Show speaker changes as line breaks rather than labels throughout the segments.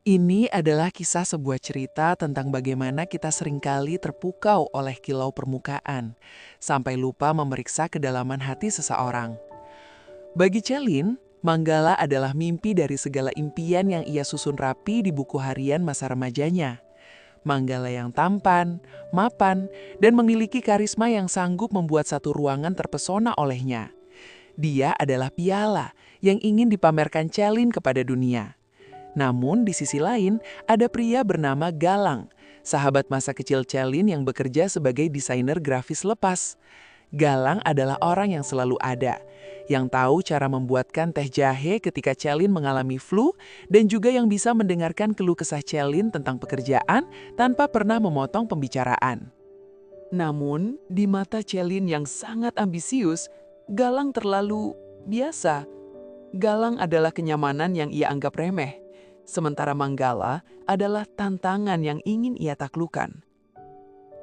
Ini adalah kisah sebuah cerita tentang bagaimana kita seringkali terpukau oleh kilau permukaan, sampai lupa memeriksa kedalaman hati seseorang. Bagi Celin, Manggala adalah mimpi dari segala impian yang ia susun rapi di buku harian masa remajanya. Manggala yang tampan, mapan, dan memiliki karisma yang sanggup membuat satu ruangan terpesona olehnya. Dia adalah piala yang ingin dipamerkan Celin kepada dunia. Namun di sisi lain, ada pria bernama Galang, sahabat masa kecil Celin yang bekerja sebagai desainer grafis lepas. Galang adalah orang yang selalu ada, yang tahu cara membuatkan teh jahe ketika Celin mengalami flu, dan juga yang bisa mendengarkan keluh kesah Celin tentang pekerjaan tanpa pernah memotong pembicaraan. Namun, di mata Celin yang sangat ambisius, Galang terlalu biasa. Galang adalah kenyamanan yang ia anggap remeh. Sementara Manggala adalah tantangan yang ingin ia taklukkan.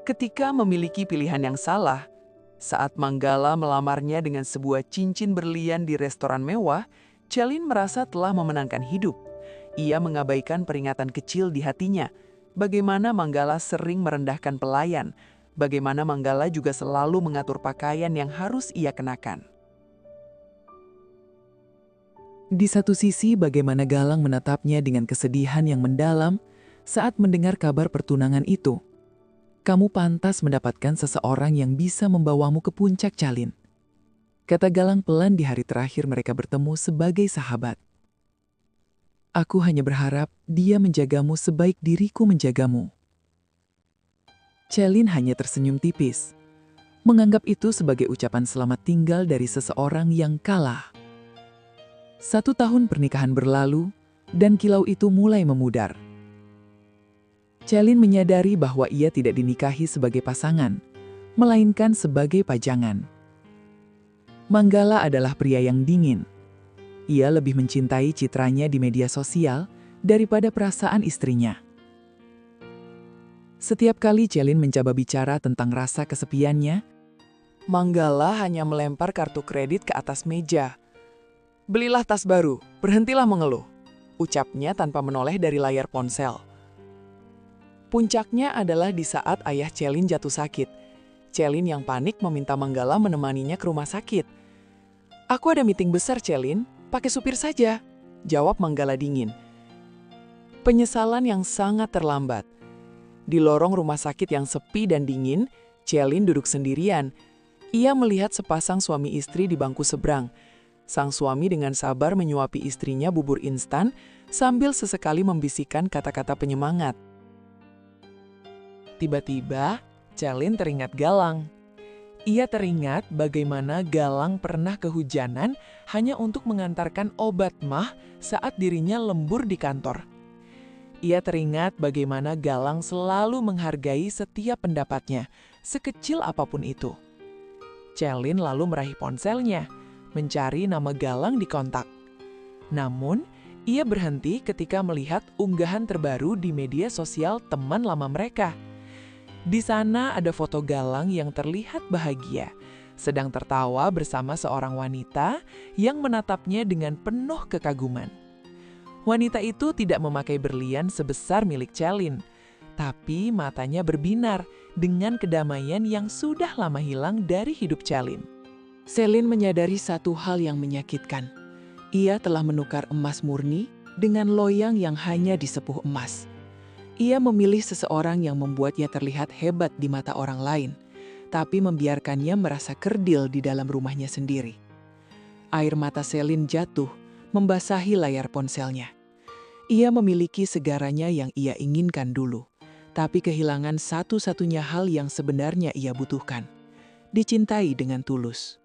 Ketika memiliki pilihan yang salah, saat Manggala melamarnya dengan sebuah cincin berlian di restoran mewah, Celin merasa telah memenangkan hidup. Ia mengabaikan peringatan kecil di hatinya, bagaimana Manggala sering merendahkan pelayan, bagaimana Manggala juga selalu mengatur pakaian yang harus ia kenakan. Di satu sisi, bagaimana Galang menatapnya dengan kesedihan yang mendalam saat mendengar kabar pertunangan itu. Kamu pantas mendapatkan seseorang yang bisa membawamu ke puncak, Celin, kata Galang pelan di hari terakhir mereka bertemu sebagai sahabat. Aku hanya berharap dia menjagamu sebaik diriku menjagamu. Celin hanya tersenyum tipis, menganggap itu sebagai ucapan selamat tinggal dari seseorang yang kalah. 1 tahun pernikahan berlalu, dan kilau itu mulai memudar. Celin menyadari bahwa ia tidak dinikahi sebagai pasangan, melainkan sebagai pajangan. Manggala adalah pria yang dingin. Ia lebih mencintai citranya di media sosial daripada perasaan istrinya. Setiap kali Celin mencoba bicara tentang rasa kesepiannya, Manggala hanya melempar kartu kredit ke atas meja. Belilah tas baru, berhentilah mengeluh, ucapnya tanpa menoleh dari layar ponsel. Puncaknya adalah di saat ayah Celin jatuh sakit. Celin yang panik meminta Manggala menemaninya ke rumah sakit. Aku ada meeting besar, Celin, pakai supir saja, jawab Manggala dingin. Penyesalan yang sangat terlambat. Di lorong rumah sakit yang sepi dan dingin, Celin duduk sendirian. Ia melihat sepasang suami istri di bangku seberang. Sang suami dengan sabar menyuapi istrinya bubur instan sambil sesekali membisikkan kata-kata penyemangat. Tiba-tiba, Celin teringat Galang. Ia teringat bagaimana Galang pernah kehujanan hanya untuk mengantarkan obat mah saat dirinya lembur di kantor. Ia teringat bagaimana Galang selalu menghargai setiap pendapatnya, sekecil apapun itu. Celin lalu meraih ponselnya, mencari nama Galang di kontak. Namun, ia berhenti ketika melihat unggahan terbaru di media sosial teman lama mereka. Di sana ada foto Galang yang terlihat bahagia, sedang tertawa bersama seorang wanita yang menatapnya dengan penuh kekaguman. Wanita itu tidak memakai berlian sebesar milik Celin, tapi matanya berbinar dengan kedamaian yang sudah lama hilang dari hidup Celin. Celin menyadari satu hal yang menyakitkan. Ia telah menukar emas murni dengan loyang yang hanya disepuh emas. Ia memilih seseorang yang membuatnya terlihat hebat di mata orang lain, tapi membiarkannya merasa kerdil di dalam rumahnya sendiri. Air mata Celin jatuh, membasahi layar ponselnya. Ia memiliki segaranya yang ia inginkan dulu, tapi kehilangan satu-satunya hal yang sebenarnya ia butuhkan. Dicintai dengan tulus.